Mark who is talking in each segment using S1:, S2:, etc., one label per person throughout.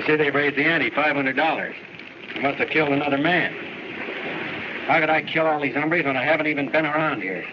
S1: I see they've raised the ante, $500. I must have killed another man. How could I kill all these hombres when I haven't even been around here?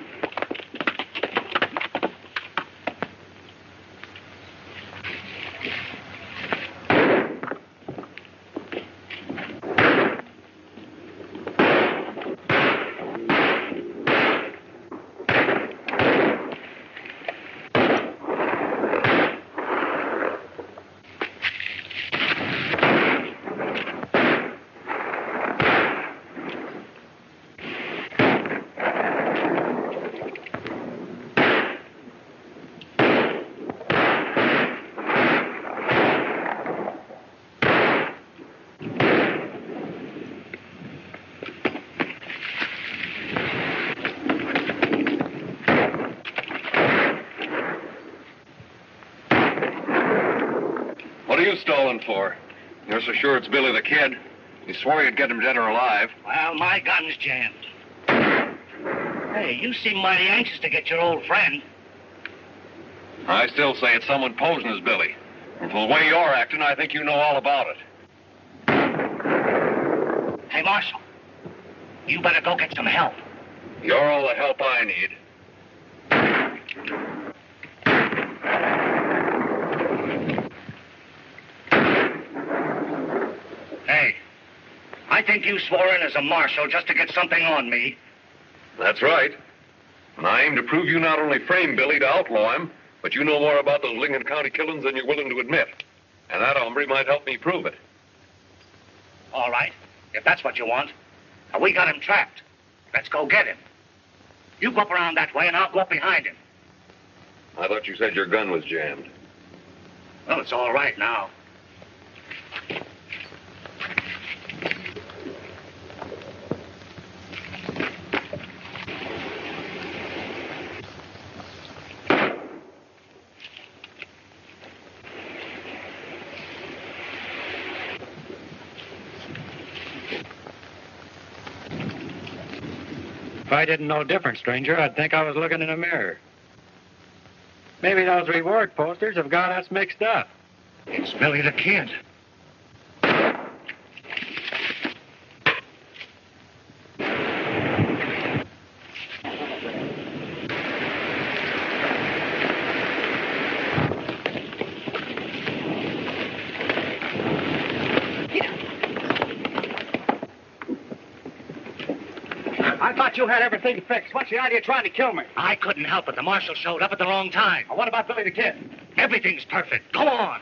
S2: Stolen for? You're so sure it's Billy the Kid. You swore you'd get him dead or alive.
S3: Well, my gun's jammed. Hey, you seem mighty anxious to get your old friend.
S2: I still say it's someone posing as Billy. And from the way you're acting, I think you know all about it.
S3: Hey, Marshal, you better go get some help.
S2: You're all the help I need.
S3: Hey, I think you swore in as a marshal just to get something on me.
S2: That's right. And I aim to prove you not only framed Billy to outlaw him, but you know more about those Lincoln County killings than you're willing to admit. And that hombre might help me prove it.
S3: All right, if that's what you want. We got him trapped. Let's go get him. You go up around that way and I'll go up behind him.
S2: I thought you said your gun was jammed.
S3: Well, it's all right now.
S1: If I didn't know different, stranger, I'd think I was looking in a mirror. Maybe those reward posters have got us mixed up.
S3: It's Billy the Kid.
S1: I thought you had everything fixed. What's the idea of trying to kill me?
S3: I couldn't help it. The marshal showed up at the wrong time.
S1: What about Billy the Kid?
S3: Everything's perfect. Go on.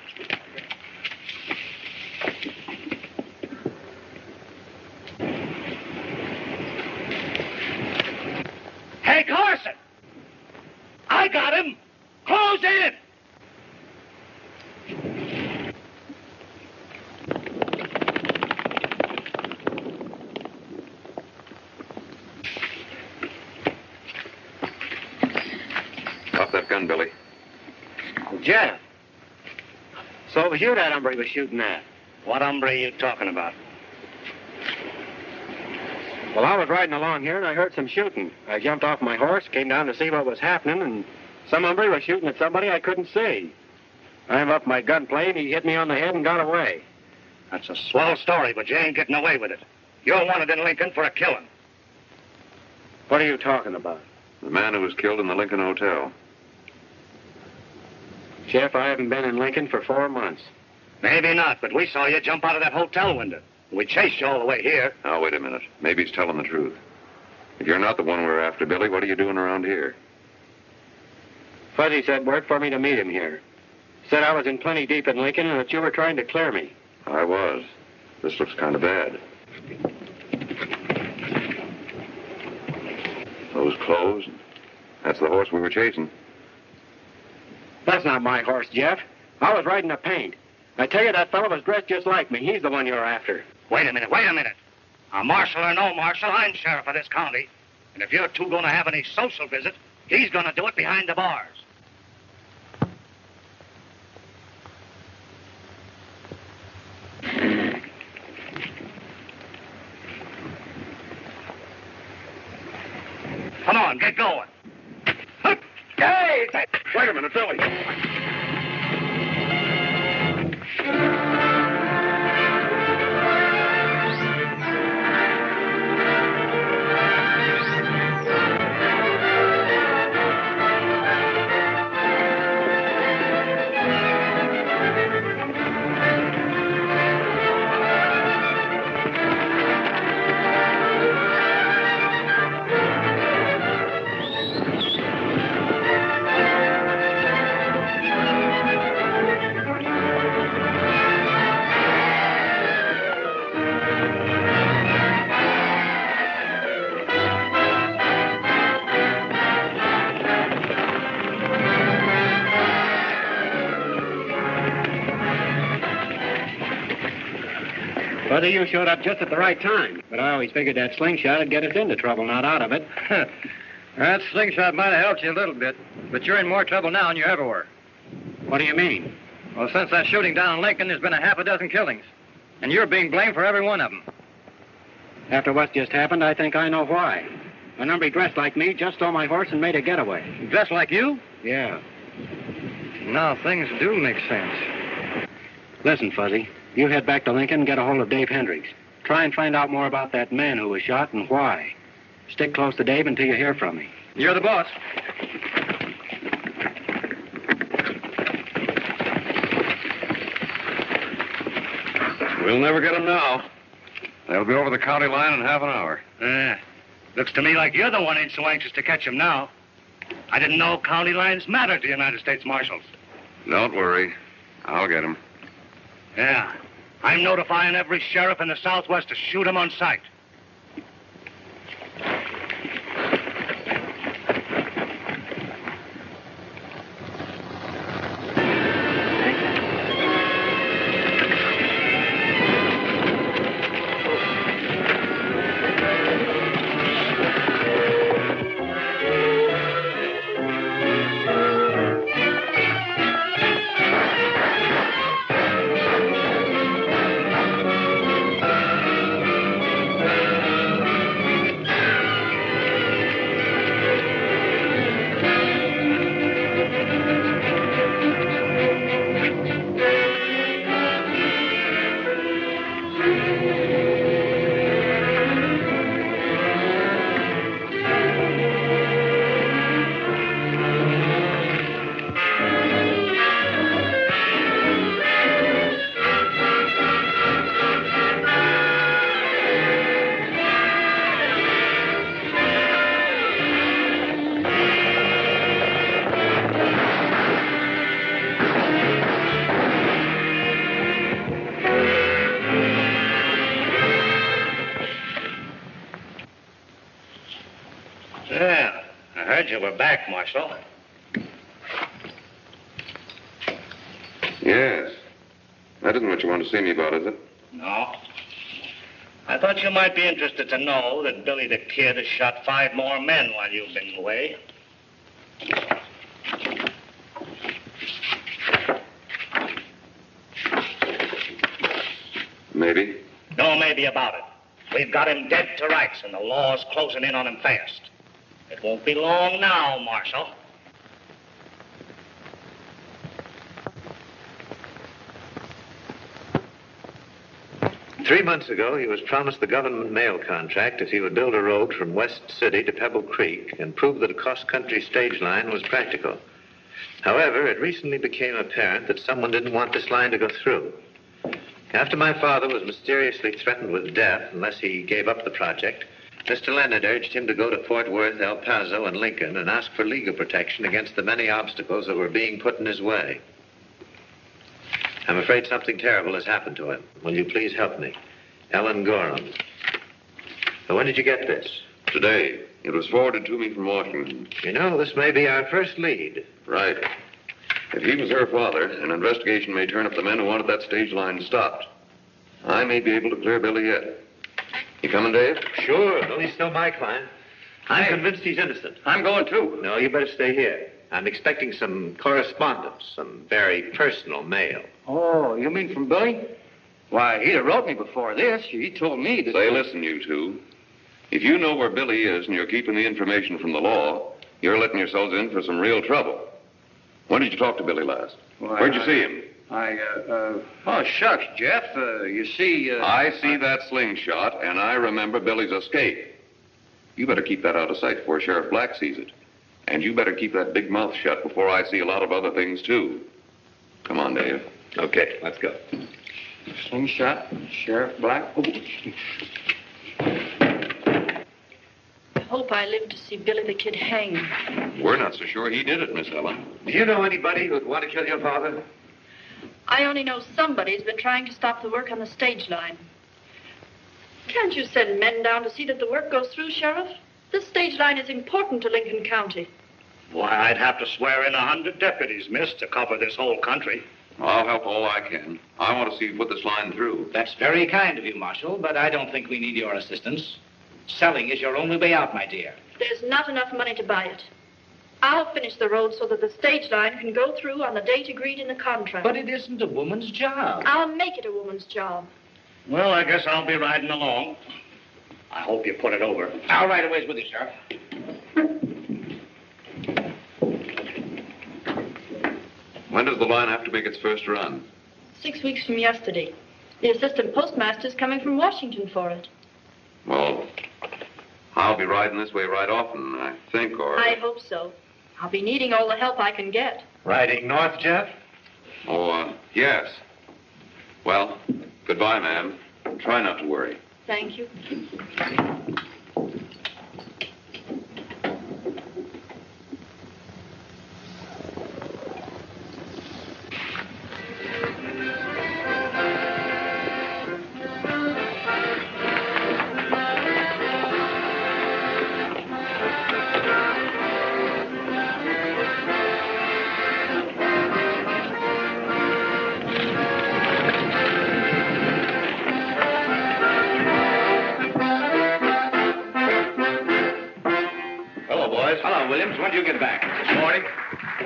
S3: Hey, Carson! I got him! Close in!
S2: Drop that gun, Billy.
S1: Jeff. So it was you that hombre was shooting at?
S3: What hombre are you talking about?
S1: Well, I was riding along here and I heard some shooting. I jumped off my horse, came down to see what was happening, and some hombre was shooting at somebody I couldn't see. I am up my gunplate, he hit me on the head and got away.
S3: That's a swell story, but you ain't getting away with it. You're wanted in Lincoln for a killing.
S1: What are you talking about?
S2: The man who was killed in the Lincoln Hotel.
S1: Jeff, I haven't been in Lincoln for 4 months.
S3: Maybe not, but we saw you jump out of that hotel window. We chased you all the way here.
S2: Now, wait a minute. Maybe he's telling the truth. If you're not the one we're after, Billy, what are you doing around here?
S1: Fuzzy said word for me to meet him here. Said I was in plenty deep in Lincoln and that you were trying to clear me.
S2: I was. This looks kind of bad. Those clothes. That's the horse we were chasing.
S1: That's not my horse, Jeff. I was riding a paint. I tell you, that fellow was dressed just like me. He's the one you're after.
S3: Wait a minute, wait a minute. A marshal or no marshal, I'm sheriff of this county. And if you're two going to have any social visit, he's going to do it behind the bars. Come on, get going. Hey!
S2: Wait a minute, Billy.
S1: Brother, you showed up just at the right time. But I always figured that slingshot would get us into trouble, not out of it.
S4: That slingshot might have helped you a little bit, but you're in more trouble now than you ever were.
S1: What do you mean?
S4: Well, since that shooting down in Lincoln, there's been a half a dozen killings. And you're being blamed for every one of them.
S1: After what just happened, I think I know why. An hombre dressed like me just stole my horse and made a getaway.
S4: Dressed like you?
S1: Yeah.
S4: Now, things do make sense.
S1: Listen, Fuzzy. You head back to Lincoln and get a hold of Dave Hendricks. Try and find out more about that man who was shot and why. Stick close to Dave until you hear from me.
S4: You're the boss.
S2: We'll never get them now. They'll be over the county line in half an hour.
S3: Looks to me like you're the one ain't so anxious to catch him now. I didn't know county lines mattered to United States Marshals.
S2: Don't worry. I'll get him.
S3: Yeah. I'm notifying every sheriff in the Southwest to shoot him on sight. Yeah, I heard you were back, Marshal.
S2: Yes. That isn't what you want to see me about, is it?
S3: No. I thought you might be interested to know that Billy the Kid has shot 5 more men while you've been away.
S2: Maybe.
S3: No maybe about it. We've got him dead to rights, and the law's closing in on him fast. It won't be long now, Marshal.
S5: Three months ago, he was promised the government mail contract if he would build a road from West City to Pebble Creek and prove that a cross-country stage line was practical. However, it recently became apparent that someone didn't want this line to go through. After my father was mysteriously threatened with death unless he gave up the project, Mr. Leonard urged him to go to Fort Worth, El Paso, and Lincoln and ask for legal protection against the many obstacles that were being put in his way. I'm afraid something terrible has happened to him. Will you please help me? Ellen Gorham. Now, when did you get this?
S2: Today. It was forwarded to me from Washington.
S5: You know, this may be our first lead.
S2: Right. If he was her father, an investigation may turn up the men who wanted that stage line stopped. I may be able to clear Billy yet. You coming, Dave?
S5: Sure, though he's still my client. I'm convinced he's innocent.
S4: I'm going too.
S5: No, you better stay here. I'm expecting some correspondence, some very personal mail.
S4: Oh, you mean from Billy? Why, he'd have wrote me before this. He told me that...
S2: Say, listen, you two. If you know where Billy is and you're keeping the information from the law, you're letting yourselves in for some real trouble. When did you talk to Billy last?
S4: Why,
S2: Where'd you see him?
S4: Oh, shucks, Jeff. You see,
S2: I see that slingshot, and I remember Billy's escape. You better keep that out of sight before Sheriff Black sees it. And you better keep that big mouth shut before I see a lot of other things, too. Come on, Dave.
S5: Okay, let's go.
S4: Slingshot, Sheriff Black. Oh.
S6: I hope I live to see Billy the Kid hanged.
S2: We're not so sure he did it, Miss Ellen.
S5: Do you know anybody who'd want to kill your father?
S6: I only know somebody's been trying to stop the work on the stage line. Can't you send men down to see that the work goes through, Sheriff? This stage line is important to Lincoln County.
S3: Why, I'd have to swear in 100 deputies, miss, to cover this whole country.
S2: I'll help all I can. I want to see you put this line through.
S3: That's very kind of you, Marshal, but I don't think we need your assistance. Selling is your only way out, my dear.
S6: There's not enough money to buy it. I'll finish the road so that the stage line can go through on the date agreed in the contract.
S3: But it isn't a woman's job.
S6: I'll make it a woman's job.
S3: Well, I guess I'll be riding along. I hope you put it over. I'll ride a ways with you, Sheriff.
S2: When does the line have to make its first run?
S6: 6 weeks from yesterday. The assistant postmaster's coming from Washington for it.
S2: Well, I'll be riding this way right often, I think, or...
S6: I hope so. I'll be needing all the help I can get.
S5: Riding north, Jeff?
S2: Oh, yes. Well, goodbye, ma'am. Try not to worry.
S6: Thank you.
S3: Williams, when did you get back? This morning.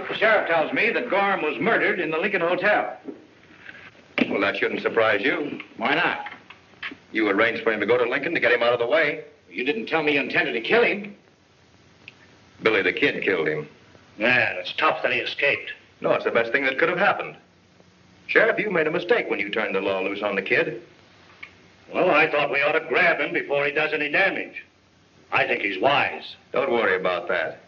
S3: The sheriff tells me that Gorham was murdered in the Lincoln Hotel.
S7: Well, that shouldn't surprise you.
S3: Why not?
S7: You arranged for him to go to Lincoln to get him out of the way.
S3: You didn't tell me you intended to kill him.
S7: Billy the Kid killed him.
S3: Yeah, it's tough that he escaped.
S7: No, it's the best thing that could have happened. Sheriff, you made a mistake when you turned the law loose on the kid.
S3: Well, I thought we ought to grab him before he does any damage. I think he's wise.
S7: Don't worry about that.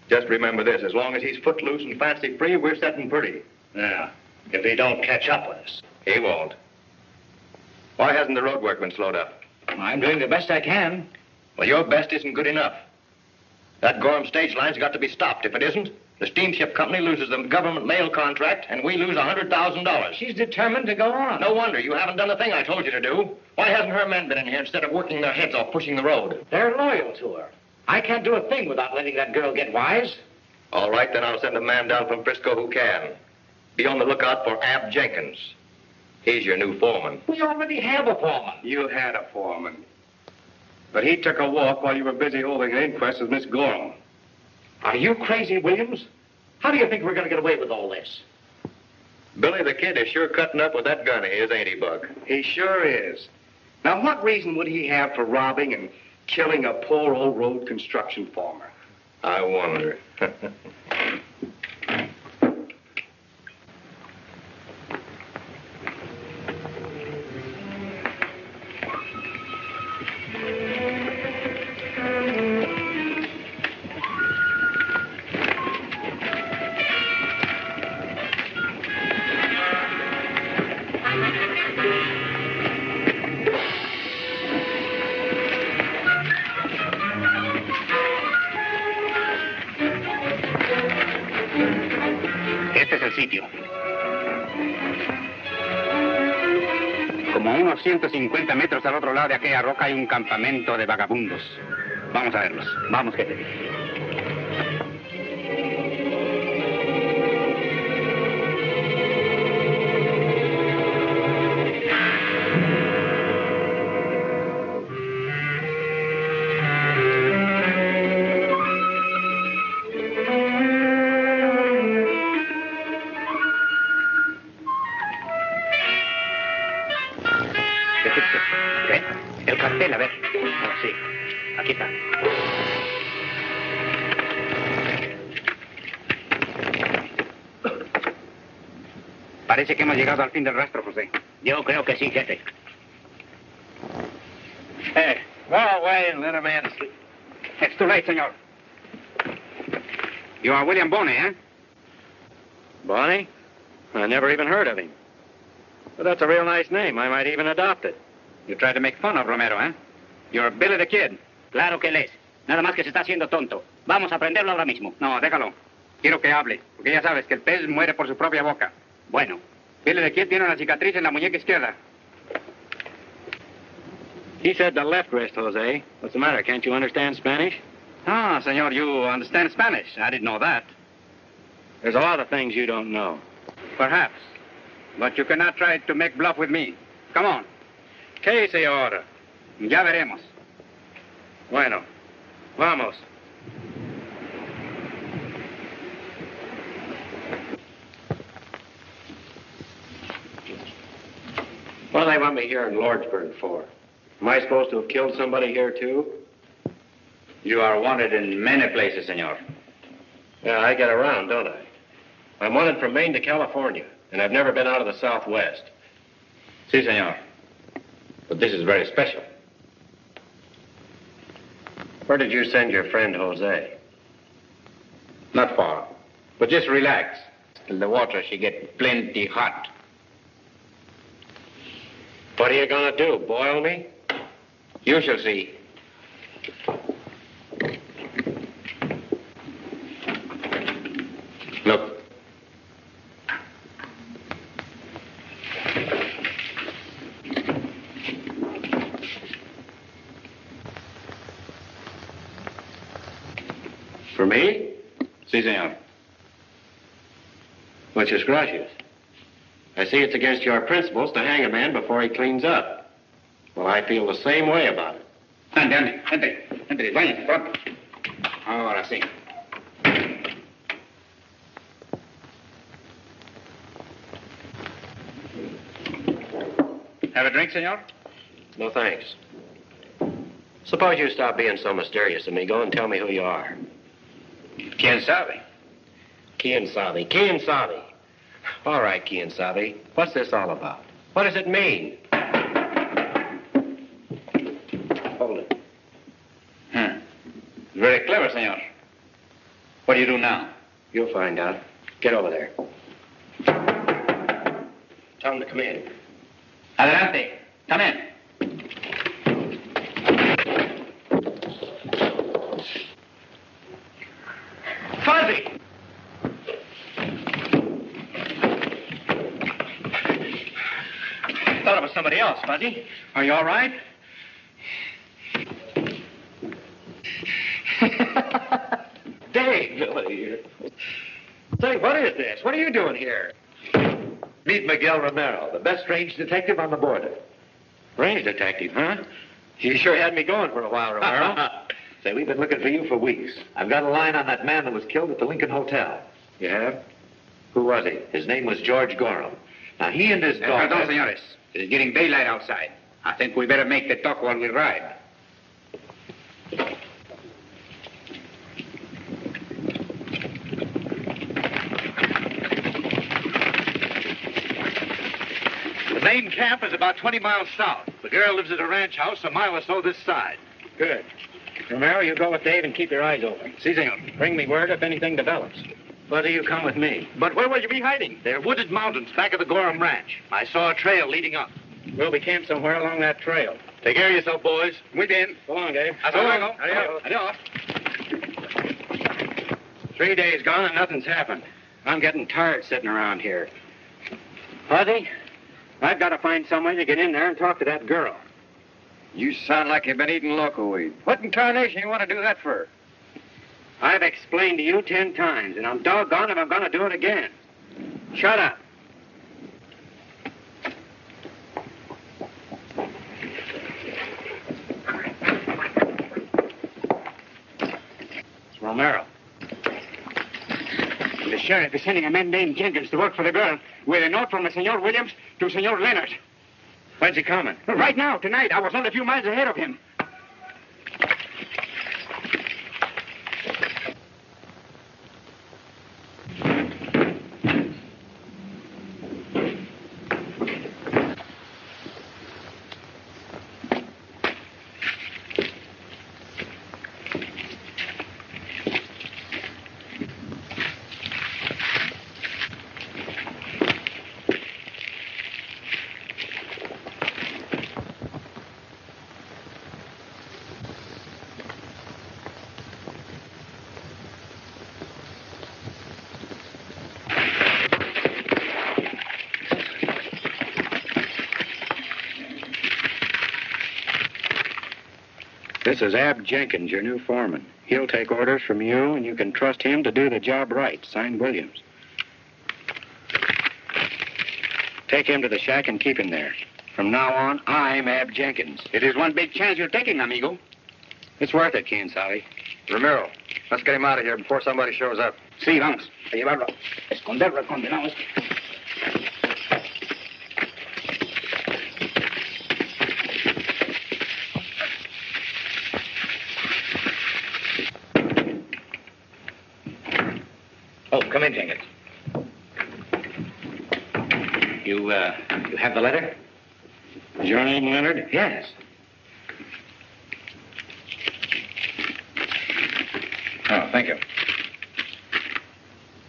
S7: Just remember this, as long as he's footloose and fancy-free, we're setting pretty.
S3: Yeah, if he don't catch up with us.
S7: He won't. Why hasn't the road work been slowed up?
S3: I'm doing the best I can.
S7: Well, your best isn't good enough. That Gorham stage line's got to be stopped. If it isn't, the steamship company loses the government mail contract, and we lose $100,000.
S3: She's determined to go on.
S7: No wonder. You haven't done the thing I told you to do. Why hasn't her men been in here instead of working their heads off pushing the road?
S3: They're loyal to her. I can't do a thing without letting that girl get wise.
S7: All right, then I'll send a man down from Frisco who can. Be on the lookout for Ab Jenkins. He's your new foreman.
S3: We already have a foreman.
S1: You had a foreman. But he took a walk while you were busy holding an inquest with Miss Gorham.
S3: Are you crazy, Williams? How do you think we're going to get away with all this?
S7: Billy the Kid is sure cutting up with that gun of his, ain't he, Buck?
S1: He sure is. Now, what reason would he have for robbing and killing a poor old road construction farmer?
S7: I wonder.
S3: Este es el sitio. Como a unos 150 metros al otro lado de aquella roca hay un campamento de vagabundos. Vamos a verlos. Vamos, jefe. ¿Qué? El cartel, a ver. Oh, sí. Aquí está. Parece que hemos llegado al fin del rastro, José. Yo creo que sí, jefe.
S1: Go away and let a man sleep.
S3: It's too late, senor. You are William Boney, eh?
S1: Bonnie? I never even heard of him. But that's a real nice name. I might even adopt it.
S3: You tried to make fun of Romero, eh? You're Billy the Kid. Claro que él es. Nada más que se está haciendo tonto. Vamos a prenderlo ahora mismo. No, déjalo. Quiero que hable, porque ya sabes que el pez muere por su propia boca. Bueno. Billy the Kid tiene una cicatriz en la muñeca izquierda.
S1: He said the left wrist, Jose. What's the matter? Can't you understand Spanish?
S3: Ah, senor, you understand Spanish. I didn't know that.
S1: There's a lot of things you don't know.
S3: Perhaps. But you cannot try to make bluff with me. Come on.
S1: ¿Qué hice ahora?
S3: Ya veremos.
S1: Bueno, vamos. What do they want me here in Lordsburg for? Am I supposed to have killed somebody here, too?
S3: You are wanted in many places, senor.
S1: Yeah, I get around, don't I? I'm wanted from Maine to California, and I've never been out of the Southwest.
S3: Si, senor. But this is very special.
S1: Where did you send your friend Jose?
S3: Not far. But just relax. The water should get plenty hot.
S1: What are you gonna do, boil me?
S3: You shall see. Look.
S1: For me?
S3: Si, senor.
S1: Muchas gracias. I see it's against your principles to hang a man before he cleans up. Well, I feel the same way about it.
S3: Ande, ande, váyanse, pronto. Ahora sí. Have a drink, senor?
S1: No, thanks. Suppose you stop being so mysterious, amigo, and tell me who you are.
S3: ¿Quién sabe?
S1: Quien sabe. All right, Quien sabe. What's this all about? What does it mean? Hold it.
S3: Very clever, senor. What do you do now?
S1: You'll find out. Get over there. Tell him to come in.
S3: Adelante. Come in.
S1: Fuzzy! Thought it was somebody else, Fuzzy. Are you all right? Dave, Billy. Say, what is this? What are you doing here?
S5: Meet Miguel Romero, the best range detective on the border.
S1: Range detective, huh? You sure had me going for a while, Romero.
S5: Say, we've been looking for you for weeks. I've got a line on that man that was killed at the Lincoln Hotel.
S1: You have? Who was he?
S5: His name was George Gorham. Now, he and his daughter...
S3: Perdón, señores. It is getting daylight outside. I think we better make the talk while we ride.
S5: The main camp is about 20 miles south. The girl lives at a ranch house a mile or so this side.
S1: Good. Romero, you go with Dave and keep your eyes open.
S5: Si, senor.
S1: Bring me word if anything develops. Why do you come with me?
S5: But where will you be hiding? They're wooded mountains back of the Gorham Ranch. I saw a trail leading up.
S1: We'll be camped somewhere along that trail.
S5: Take care of yourself, boys.
S3: Muy bien.
S1: So long, Dave.
S5: Hasta luego.
S3: Adiós. Adiós.
S1: 3 days gone and nothing's happened. I'm getting tired sitting around here. Fuzzy, I've got to find some way to get in there and talk to that girl.
S3: You sound like you've been eating local weed. What in tarnation you want to do that for?
S1: I've explained to you 10 times, and I'm doggone if I'm going to do it again. Shut up. It's Romero.
S3: The sheriff is sending a man named Jenkins to work for the girl with a note from the Senor Williams to Senor Leonard.
S1: When's he coming?
S3: Right now, tonight. I was only a few miles ahead of him.
S1: This is Ab Jenkins, your new foreman. He'll take orders from you, and you can trust him to do the job right. Signed, Williams. Take him to the shack and keep him there. From now on, I'm Ab Jenkins.
S3: It is one big chance you're taking, amigo.
S1: It's worth it, Keen Sally.
S4: Romero, let's get him out of here before somebody shows up.
S3: Sí, vamos. A llevarlo. Esconderlo al condenado este.
S7: Oh, come in, Jenkins. You have the letter?
S1: Is your name Leonard?
S7: Yes. Oh, thank you.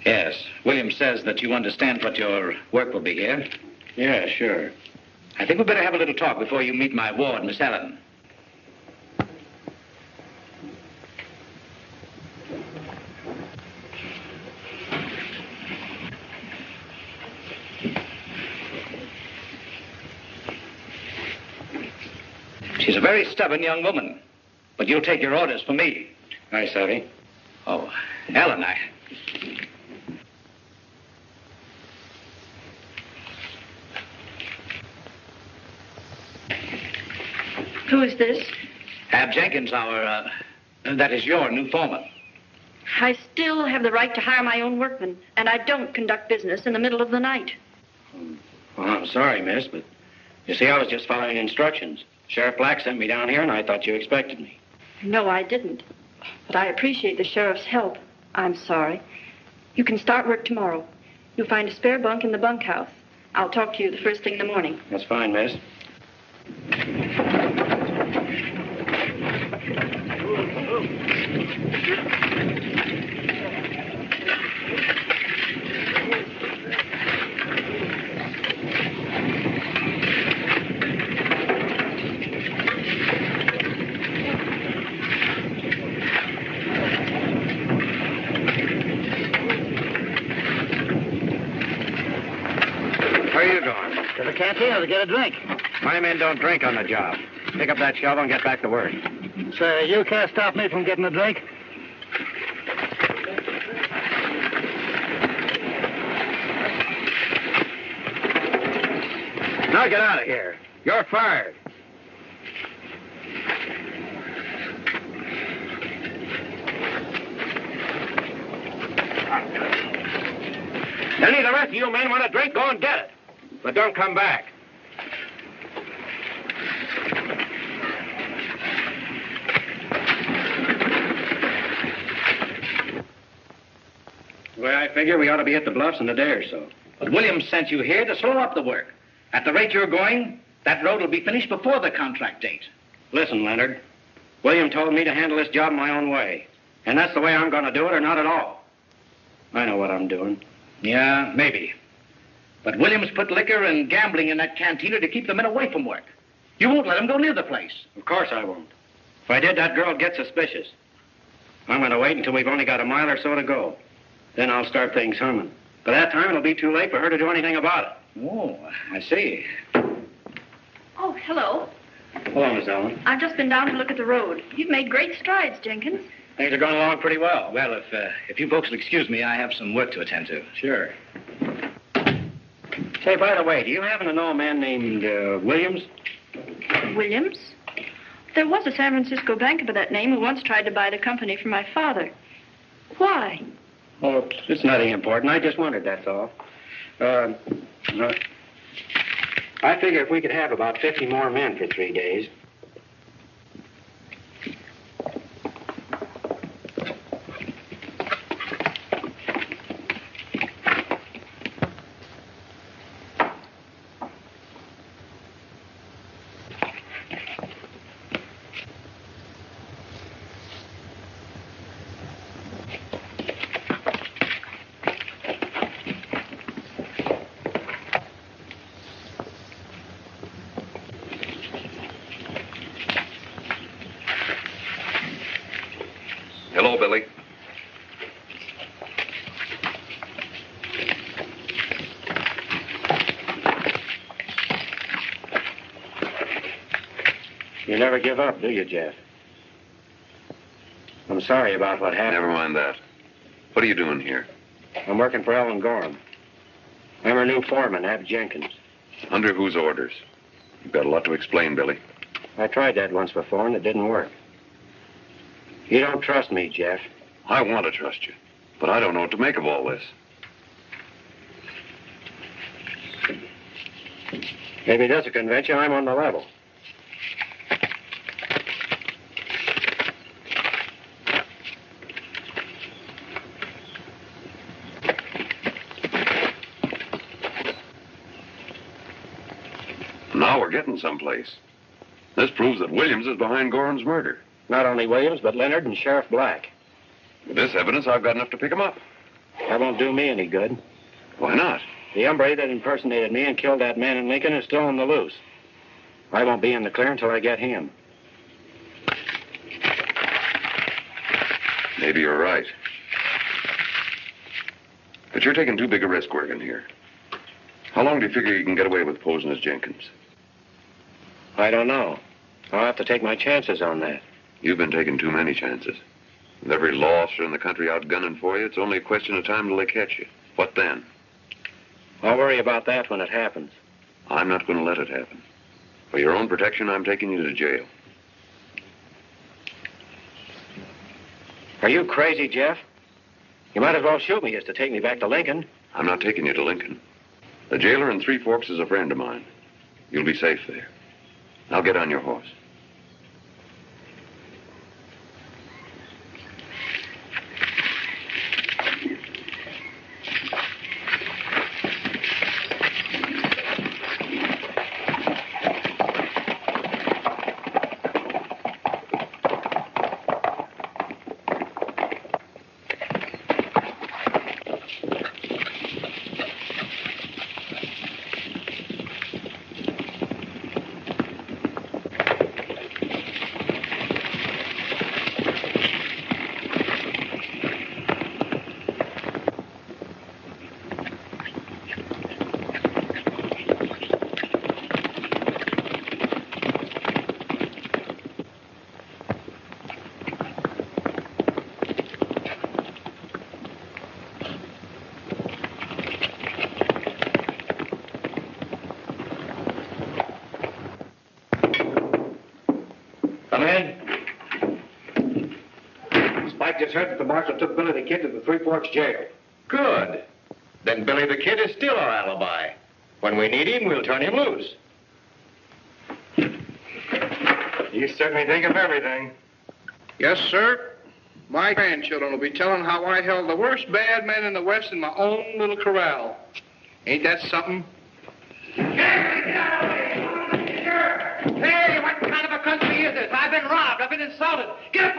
S7: Yes, William says that you understand what your work will be here.
S1: Yeah, sure.
S7: I think we'd better have a little talk before you meet my ward, Miss Ellen. She's a very stubborn young woman, but you'll take your orders for me.
S1: Hi, Savvy.
S7: Oh, Ellen,
S6: Who is this?
S7: Ab Jenkins, that is your new foreman.
S6: I still have the right to hire my own workmen, and I don't conduct business in the middle of the night.
S1: Well, I'm sorry, miss, but you see, I was just following instructions. Sheriff Black sent me down here, and I thought you expected me.
S6: No, I didn't. But I appreciate the sheriff's help. I'm sorry. You can start work tomorrow. You'll find a spare bunk in the bunkhouse. I'll talk to you the first thing in the morning.
S1: That's fine, miss. Where are you going?
S8: To the canteen to get a drink.
S1: My men don't drink on the job. Pick up that shovel and get back to work.
S8: So you can't stop me from getting a drink?
S1: Now get out of here. You're fired. Any of the rest of you men want a drink, go and get it. But don't come back. The way I figure, we ought to be at the Bluffs in a day or so.
S7: But Williams sent you here to slow up the work. At the rate you're going, that road will be finished before the contract date.
S1: Listen, Leonard. William told me to handle this job my own way. And that's the way I'm going to do it, or not at all. I know what I'm doing.
S7: Yeah, maybe. But Williams put liquor and gambling in that cantina to keep the men away from work. You won't let them go near the place.
S1: Of course I won't. If I did, that girl would get suspicious. I'm going to wait until we've only got a mile or so to go. Then I'll start things humming. By that time, it'll be too late for her to do anything about it.
S7: Oh, I see.
S6: Oh, hello.
S1: Hello, Miss Ellen.
S6: I've just been down to look at the road. You've made great strides, Jenkins.
S1: Things are going along pretty well.
S7: Well, if you folks will excuse me, I have some work to attend to.
S1: Sure. Say, by the way, do you happen to know a man named Williams?
S6: Williams? There was a San Francisco banker by that name who once tried to buy the company from my father. Why?
S1: Oh, it's nothing important. I just wondered, that's all. I figure if we could have about 50 more men for 3 days.
S2: Hello, Billy.
S1: You never give up, do you, Jeff? I'm sorry about what happened.
S2: Never mind that. What are you doing here?
S1: I'm working for Ellen Gorham. I'm her new foreman, Ab Jenkins.
S2: Under whose orders? You've got a lot to explain, Billy.
S1: I tried that once before, and it didn't work. You don't trust me, Jeff.
S2: I want to trust you, but I don't know what to make of all this.
S1: Maybe there's a convention. I'm on the level.
S2: Now we're getting someplace. This proves that Williams is behind Gorham's murder.
S1: Not only Williams, but Leonard and Sheriff Black.
S2: With this evidence, I've got enough to pick him up.
S1: That won't do me any good.
S2: Why not?
S1: The hombre that impersonated me and killed that man in Lincoln is still on the loose. I won't be in the clear until I get him.
S2: Maybe you're right. But you're taking too big a risk working here. How long do you figure you can get away with posing as Jenkins?
S1: I don't know. I'll have to take my chances on that.
S2: You've been taking too many chances. With every law officer in the country outgunning for you, it's only a question of time till they catch you. What then?
S1: I'll worry about that when it happens.
S2: I'm not going to let it happen. For your own protection, I'm taking you to jail.
S1: Are you crazy, Jeff? You might as well shoot me as to take me back to Lincoln.
S2: I'm not taking you to Lincoln. The jailer in Three Forks is a friend of mine. You'll be safe there. Now get on your horse.
S7: Come in.
S1: Spike just heard that the marshal took Billy the Kid to the Three Forks jail.
S7: Good. Then Billy the Kid is still our alibi. When we need him, we'll turn him loose.
S1: You certainly think of everything.
S9: Yes, sir. My grandchildren will be telling how I held the worst bad man in the West in my own little corral. Ain't that something?
S3: Hey, what kind of a country is this? I've been robbed. I've been insulted. Get a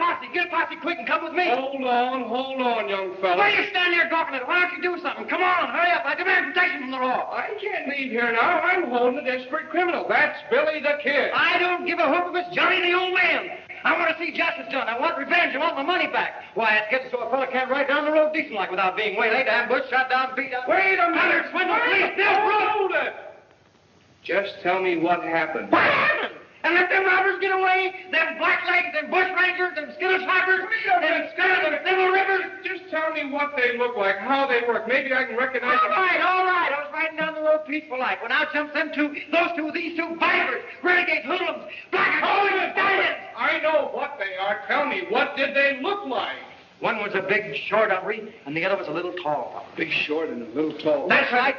S3: posse quick and come with me.
S9: Hold on, young fella.
S3: Why you stand there gawking at it? Why don't you do something? Come on, hurry up. I demand protection from the law.
S9: I can't leave here now. I'm holding a desperate criminal. That's Billy the Kid.
S3: I don't give a hoot if it's Johnny the old man. I want to see justice done. I want revenge. I want my money back. Why, it's getting so a fella can't ride down the road decent like without being waylaid, ambushed, shot down, beat up.
S9: Wait a minute.
S3: Swindle, police,
S9: Hold it. Just tell me what happened.
S3: What happened? And let them robbers get away? Them blacklegs, them bush rangers, them skittle hoppers, them scutters, them civil rivers?
S9: Just tell me what they look like, how they work. Maybe I can recognize them.
S3: All right. I was riding down the road peaceful like. When out jumps these two vipers, renegade hoodlums, blackguards, stallions.
S9: I know what they are. Tell me, what did they look like?
S3: One was a big, short hombre, and the other was a little tall.
S9: Big, short, and a little tall.
S3: That's right.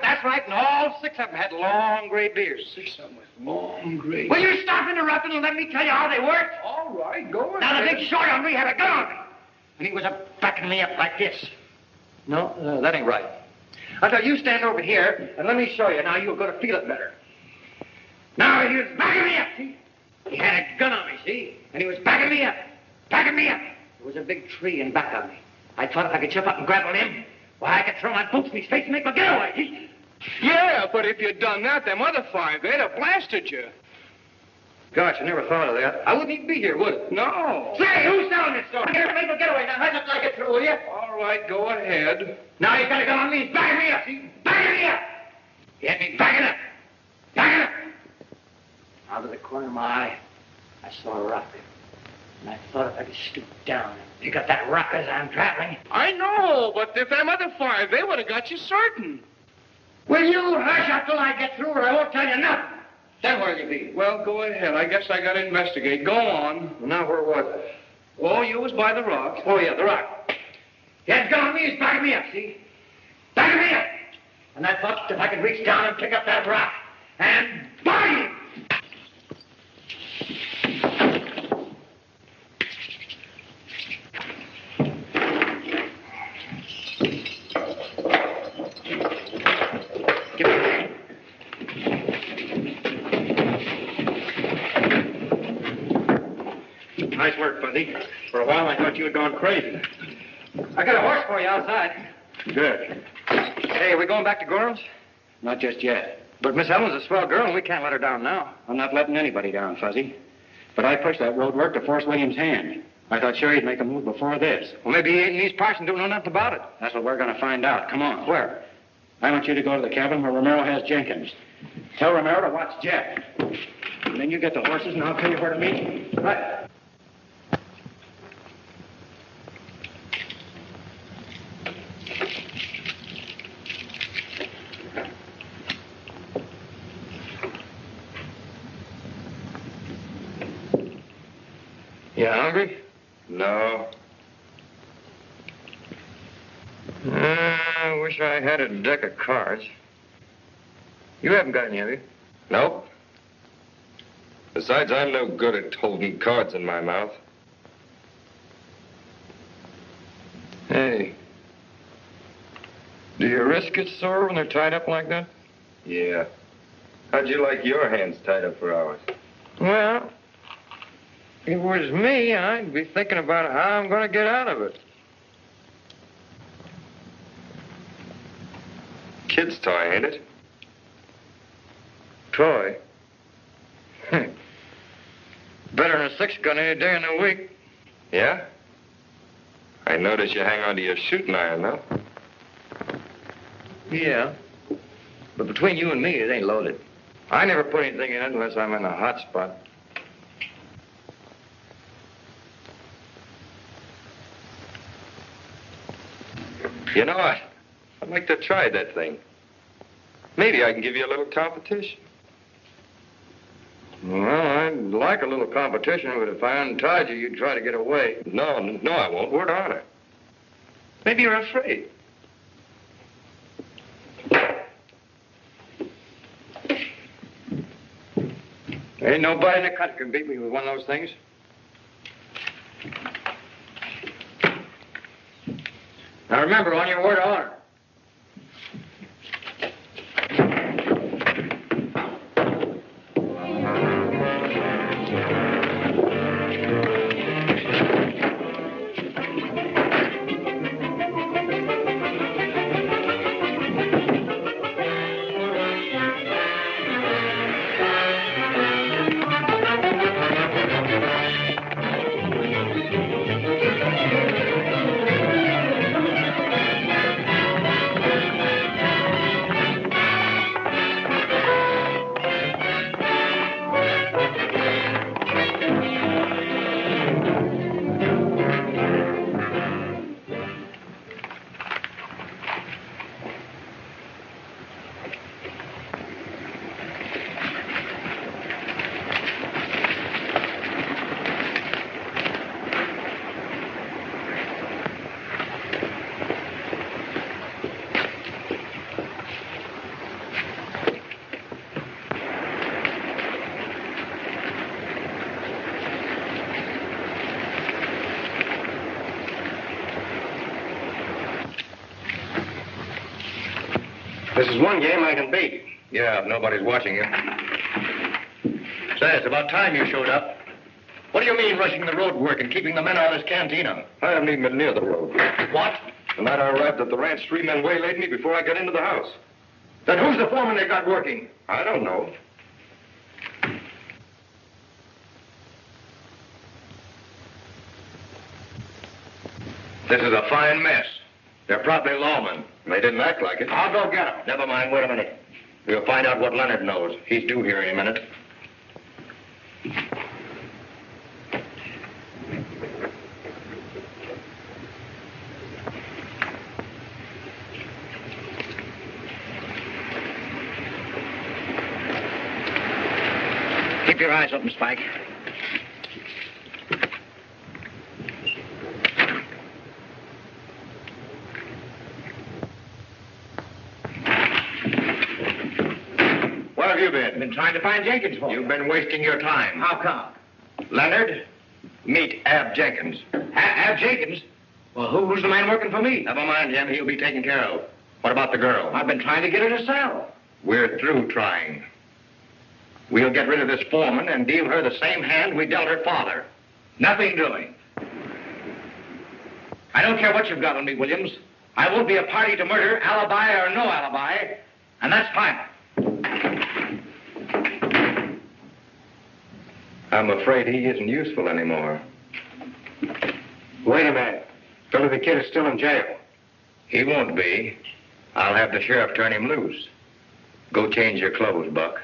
S3: And all six of them had long gray beards.
S9: Six of them with long gray.
S3: Will you stop interrupting and let me tell you how they worked?
S9: All right, go ahead.
S3: Now, the big, short hombre had a gun on him, and he was backing me up like this. No, that ain't right. I tell you, stand over here, and let me show you. Now, you're going to feel it better. Now, he was backing me up, see? He had a gun on me, see? And he was backing me up. There was a big tree in back of me. I thought if I could jump up and grapple him, why, I could throw my boots in his face and make my getaway, see?
S9: Yeah, but if you'd done that, them other five, they'd have blasted you.
S3: Gosh, I never thought of that. I wouldn't even be here, would it?
S9: No.
S3: Say, who's telling this story? Here, make my getaway. Now, hurry up till I get through, will you?
S9: All right, go ahead.
S3: Now he's got a gun on me. He's backing me up, see? Backing me up. He had me backing up. Out of the corner of my eye, I saw a rock. And I thought if I could stoop down and pick up that rock as I'm traveling.
S9: I know, but if them other five, they would have got you certain.
S3: Will you hush up till I get through or I won't tell you nothing? Then where'll you be?
S9: Well, go ahead. I guess I got to investigate. Go on.
S3: Well, now where was it?
S9: Oh, you was by the rock.
S3: Oh, yeah, the rock. Head's got on me, he's backing me up, see? Backing me up! And I thought if I could reach down and pick up that rock and buy him! Give me that. Nice work, Fuzzy. For a while I thought you had gone crazy. I got a horse for you outside.
S1: Good.
S3: Hey, are we going back to Gorham's?
S1: Not just yet.
S3: But Miss Helen's a swell girl, and we can't let her down now.
S1: I'm not letting anybody down, Fuzzy. But I pushed that road work to force William's hand. I thought sure he'd make a move before this.
S3: Well, maybe he ain't in these parts and don't know nothing about it.
S1: That's what we're going to find out. Come on.
S3: Where?
S1: I want you to go to the cabin where Romero has Jenkins. Tell Romero to watch Jack. And then you get the horses, and I'll tell you where to meet him.
S3: Right. You hungry?
S10: No.
S3: I wish I had a deck of cards. You haven't got any, have you?
S10: Nope. Besides, I'm no good at holding cards in my mouth.
S3: Hey. Do your wrists get sore when they're tied up like that?
S10: Yeah. How'd you like your hands tied up for hours?
S3: Well, if it was me, I'd be thinking about how I'm going to get out of it.
S10: Kid's toy, ain't it?
S3: Toy? Better than a 6-gun any day in the week.
S10: Yeah? I notice you hang on to your shooting iron, though.
S3: Yeah. But between you and me, it ain't loaded. I never put anything in it unless I'm in a hot spot.
S10: You know, I'd like to try that thing. Maybe I can give you a little competition.
S3: Well, I'd like a little competition, but if I untied you, you'd try to get away.
S10: No, I won't. Word on honor. Maybe you're afraid.
S3: Ain't nobody in the country can beat me with one of those things. Now remember, on your word of honor.
S7: This is one game I can beat.
S3: Yeah, if nobody's watching you.
S7: Say, it's about time you showed up. What do you mean rushing the road work and keeping the men out of this cantina?
S10: I haven't even been near the road.
S7: What?
S10: The night I arrived at the ranch, 3 men waylaid me before I got into the house.
S7: Then who's the foreman they got working?
S10: I don't know.
S7: This is a fine mess. They're probably lawmen.
S10: They didn't act like it.
S7: I'll go get them. Never mind, wait a minute. We'll find out what Leonard knows. He's due here in a minute. Keep your eyes open, Spike. Where have you been?
S3: Been trying to find Jenkins for you.
S7: You've been wasting your time.
S3: How come?
S7: Leonard, meet Ab Jenkins.
S3: Ab Jenkins? Well, who's the man working for me?
S7: Never mind him. He'll be taken care of. What about the girl?
S3: I've been trying to get her to sell.
S7: We're through trying. We'll get rid of this foreman and deal her the same hand we dealt her father.
S3: Nothing doing. I don't care what you've got on me, Williams. I won't be a party to murder, alibi or no alibi, and that's final.
S10: I'm afraid he isn't useful anymore.
S1: Wait a minute. Billy the Kid is still in jail.
S7: He won't be. I'll have the sheriff turn him loose. Go change your clothes, Buck.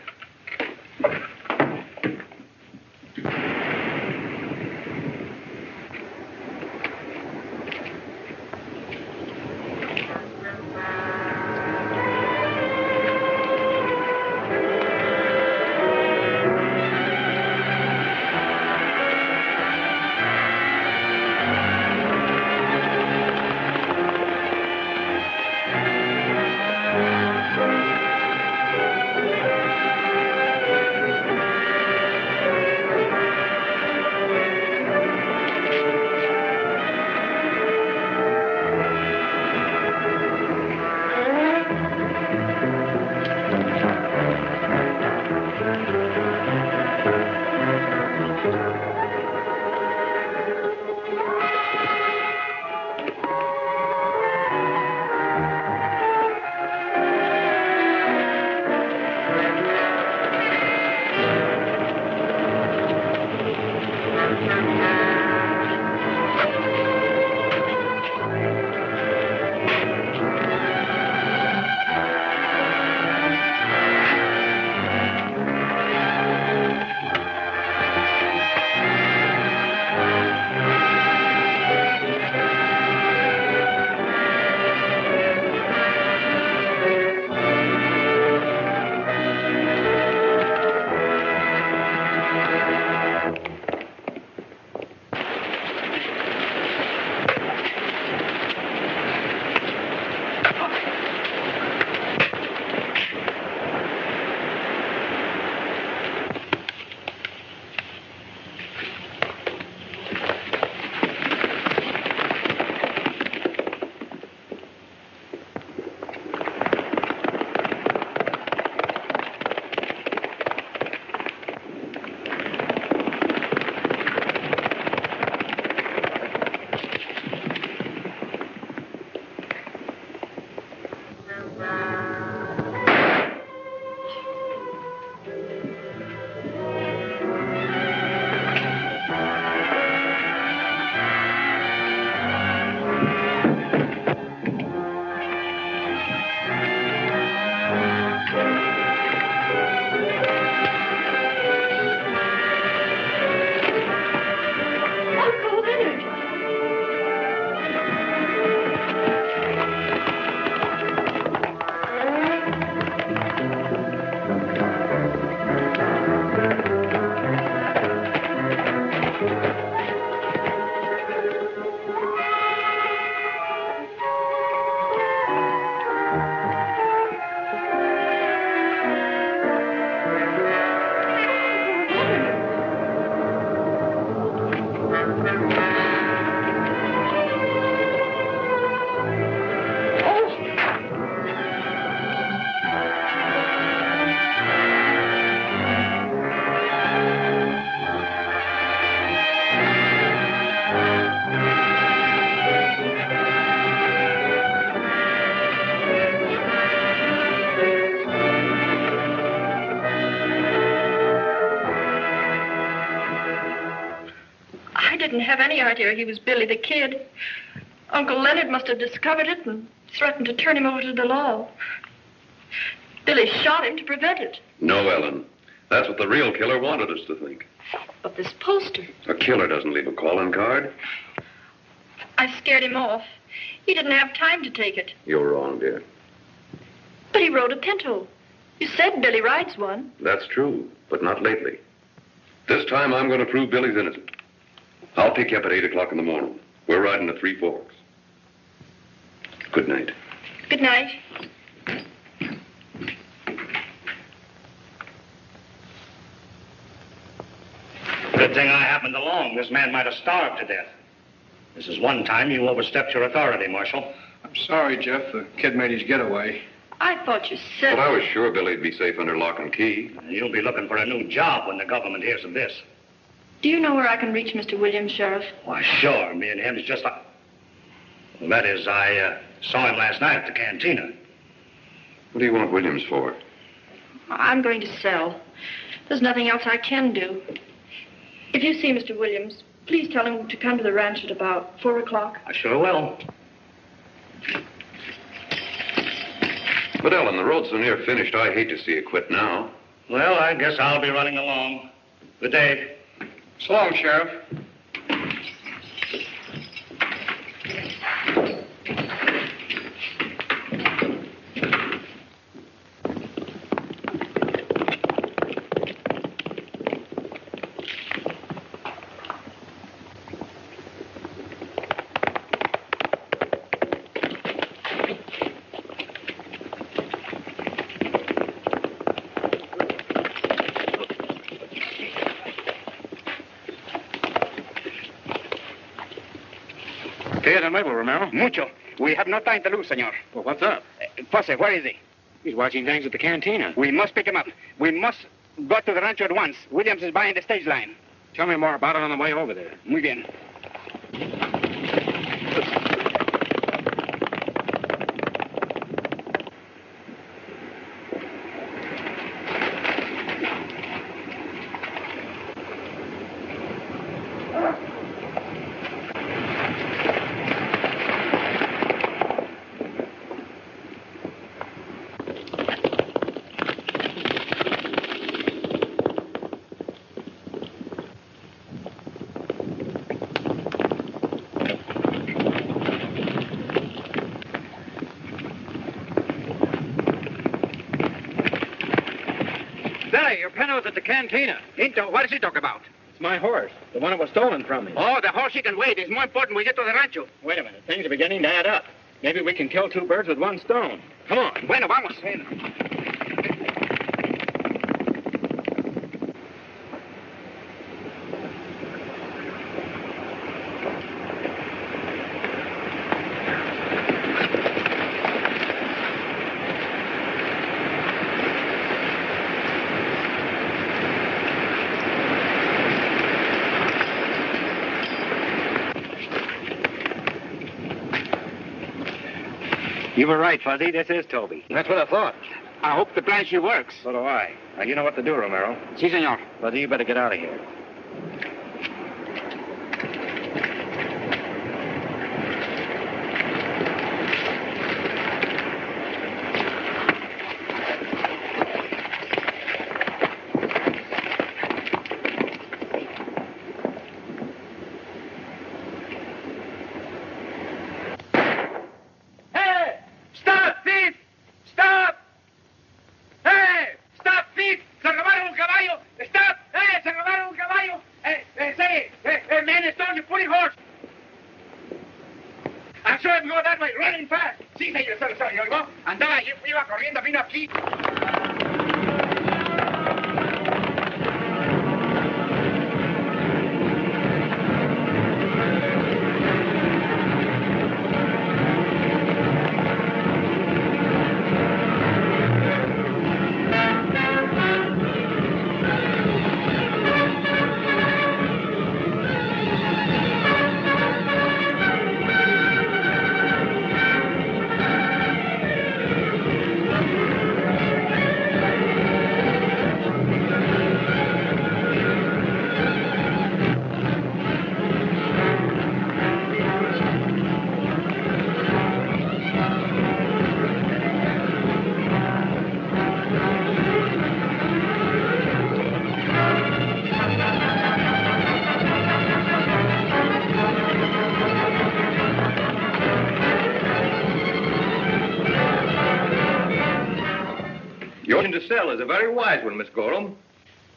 S6: didn't have any idea he was Billy the Kid. Uncle Leonard must have discovered it and threatened to turn him over to the law. Billy shot him to prevent it.
S2: No, Ellen. That's what the real killer wanted us to think.
S6: But this poster...
S2: A killer doesn't leave a calling card.
S6: I scared him off. He didn't have time to take it.
S2: You're wrong, dear.
S6: But he rode a pinto. You said Billy rides one.
S2: That's true, but not lately. This time I'm going to prove Billy's innocent. I'll pick you up at 8 o'clock in the morning. We're riding to Three Forks. Good night.
S6: Good night.
S7: Good thing I happened along. This man might have starved to death. This is one time you overstepped your authority, Marshal.
S9: I'm sorry, Jeff. The kid made his getaway.
S6: I thought you said...
S2: But I was sure Billy'd be safe under lock and key.
S7: You'll be looking for a new job when the government hears of this.
S6: Do you know where I can reach Mr. Williams, Sheriff?
S7: Why, sure. Me and him's just like... Well, that is, I saw him last night at the cantina.
S2: What do you want Williams for?
S6: I'm going to sell. There's nothing else I can do. If you see Mr. Williams, please tell him to come to the ranch at about 4 o'clock.
S7: I sure will.
S2: But, Ellen, the road's so near finished, I hate to see you quit now.
S7: Well, I guess I'll be running along. Good day.
S9: So long, Sheriff.
S1: Romero.
S3: Mucho. We have no time to lose, senor.
S1: Well, what's up?
S3: Posse, where is he?
S1: He's watching things at the cantina.
S3: We must pick him up. We must go to the rancho at once. Williams is behind the stage line.
S1: Tell me more about it on the way over there.
S3: Muy bien.
S4: Billy, your pinno's at the cantina.
S3: Into, what does he talk about?
S1: It's my horse, the one that was stolen from me.
S3: Oh, the horse he can wait. It's more important we get to the rancho.
S1: Wait a minute. Things are beginning to add up. Maybe we can kill two birds with one stone. Come on.
S3: Bueno, vamos.
S1: You were right, Fuzzy. This is Toby.
S4: That's what I thought.
S3: I hope the plan she works.
S1: So do I. Now, you know what to do, Romero.
S3: Si, senor.
S1: Fuzzy, you better get out of here.
S4: Your to sell is a very wise one, Miss Gorham.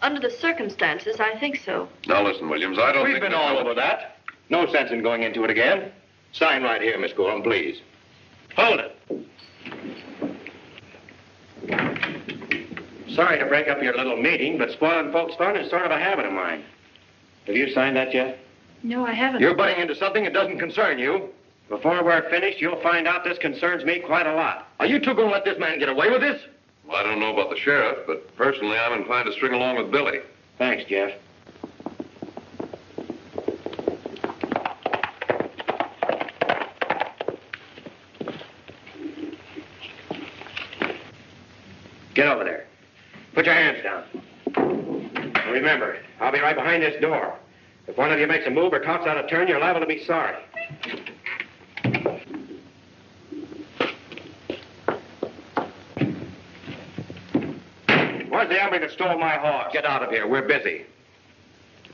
S6: Under the circumstances, I think so.
S2: Now listen, Williams, I don't
S7: We've
S2: think...
S7: been all over that. No sense in going into it again. Sign right here, Miss Gorham, please.
S1: Hold it. Sorry to break up your little meeting, but spoiling folks' fun is sort of a habit of mine. Have you signed that yet?
S6: No, I haven't.
S7: You're butting into something that doesn't concern you.
S1: Before we're finished, you'll find out this concerns me quite a lot.
S7: Are you two going to let this man get away with this?
S2: Well, I don't know about the sheriff, but personally, I'm inclined to string along with Billy.
S1: Thanks, Jeff. Get over there. Put your hands down. And remember, I'll be right behind this door. If one of you makes a move or talks out of turn, you're liable to be sorry. Where's the hombre that stole my horse?
S7: Get out of here. We're busy.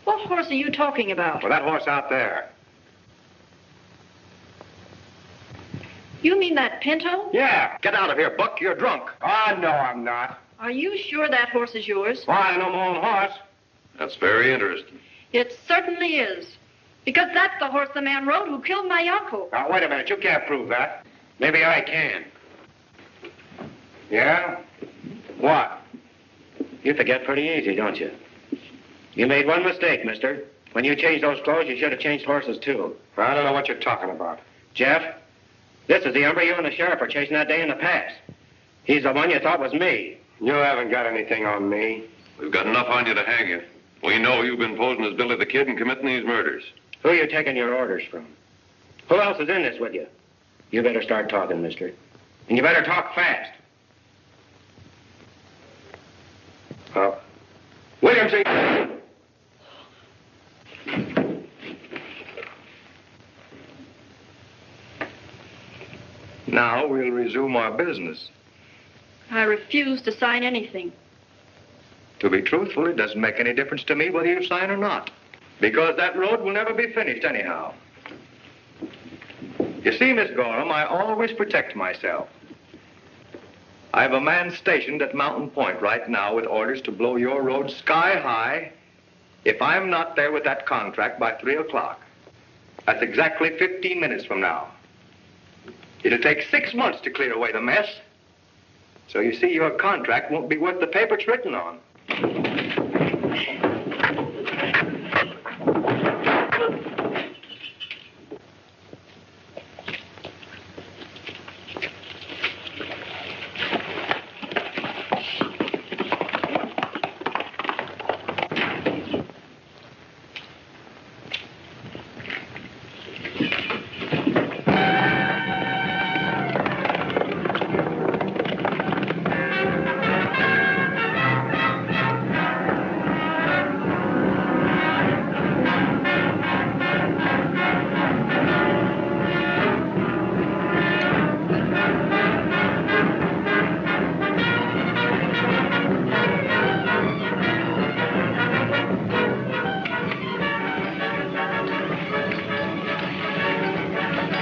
S6: What horse are you talking about?
S1: Well, that horse out there.
S6: You mean that Pinto?
S1: Yeah.
S7: Get out of here, Buck. You're drunk.
S1: Oh, no, I'm not.
S6: Are you sure that horse is yours?
S1: Well, I know my own horse.
S2: That's very interesting.
S6: It certainly is. Because that's the horse the man rode who killed my uncle.
S1: Now, wait a minute. You can't prove that. Maybe I can. Yeah? What? You forget pretty easy, don't you? You made one mistake, mister. When you changed those clothes, you should have changed horses, too. I don't know what you're talking about. Jeff, this is the hombre you and the sheriff were chasing that day in the pass. He's the one you thought was me. You haven't got anything on me.
S2: We've got enough on you to hang you. We know you've been posing as Billy the Kid and committing these murders.
S1: Who are you taking your orders from? Who else is in this with you? You better start talking, mister. And you better talk fast. Oh. Williamson!
S7: Now we'll resume our business.
S6: I refuse to sign anything.
S7: To be truthful, it doesn't make any difference to me whether you sign or not. Because that road will never be finished anyhow. You see, Miss Gorham, I always protect myself. I have a man stationed at Mountain Point right now with orders to blow your road sky high if I'm not there with that contract by 3 o'clock. That's exactly 15 minutes from now. It'll take 6 months to clear away the mess. So you see, your contract won't be worth the paper it's written on.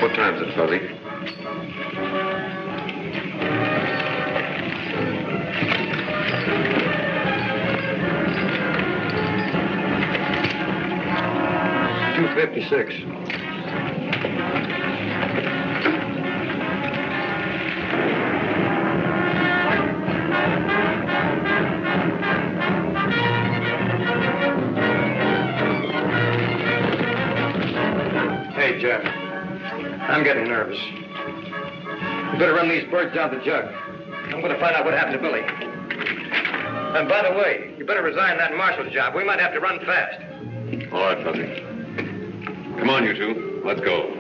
S2: What time is it, Fuzzy?
S7: $2.56.
S1: Hey, Jeff. I'm getting nervous. You better run these birds down the jug. I'm going to find out what happened to Billy. And by the way, you better resign that marshal's job. We might have to run fast.
S2: All right, Fuzzy. Come on, you two. Let's go.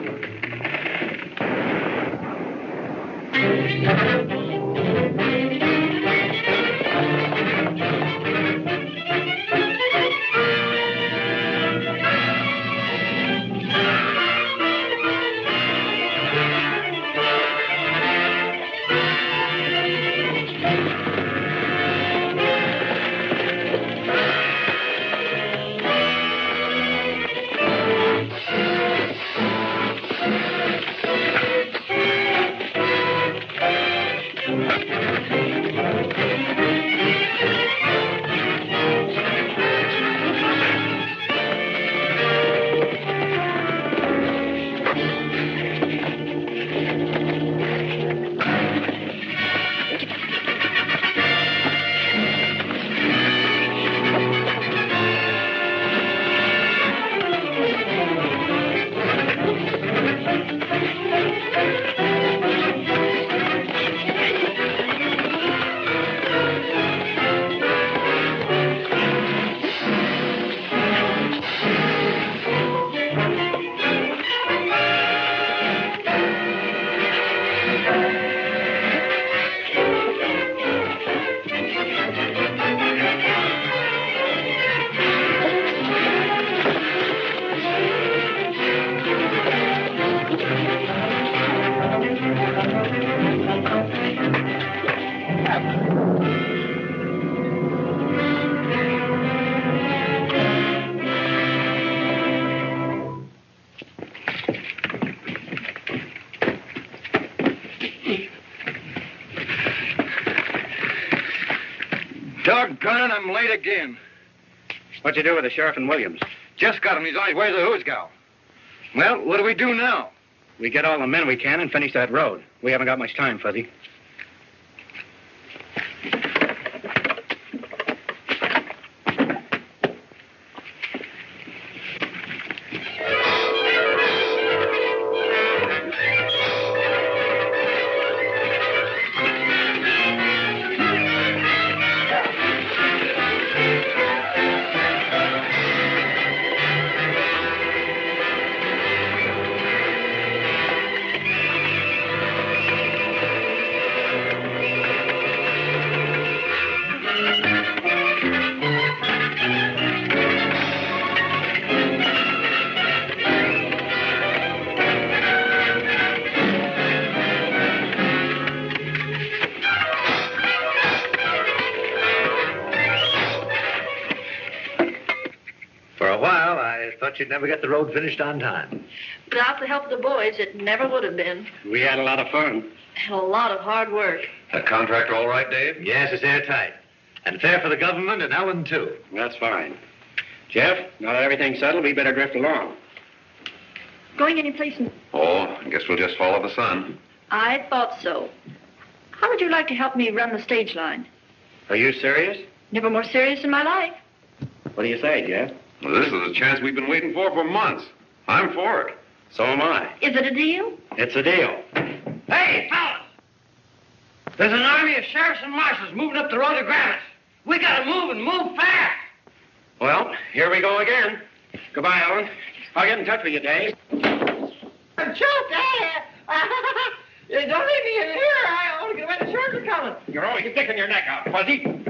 S4: darn it, I'm late again.
S1: What'd you do with the sheriff and Williams?
S4: Just got him. He's on his way to the Who's gal. Well, what do we do now?
S1: We get all the men we can and finish that road. We haven't got much time, Fuzzy.
S5: You'd never get the road finished on time.
S6: Without the help of the boys, it never would have been.
S1: We had a lot of fun.
S6: And a lot of hard work.
S2: That contract all right, Dave?
S5: Yes, it's airtight. And fair for the government and Ellen, too.
S1: That's fine. Jeff, now that everything's settled, we better drift along.
S6: Going anyplace?
S2: Oh, I guess we'll just follow the sun.
S6: I thought so. How would you like to help me run the stage line?
S1: Are you serious?
S6: Never more serious in my life.
S1: What do you say, Jeff?
S2: Well, this is a chance we've been waiting for months. I'm for it.
S1: So am I.
S6: Is it a deal?
S1: It's a deal.
S4: Hey, fellas! There's an army of sheriffs and marshals moving up the road to grab us. We gotta move and move fast.
S1: Well, here we go again. Goodbye, Ellen. I'll get in touch with you, Dave.
S11: Chuck, don't leave me in here. I want to get away. The sheriffs are coming.
S1: You're always sticking your neck out, Fuzzy.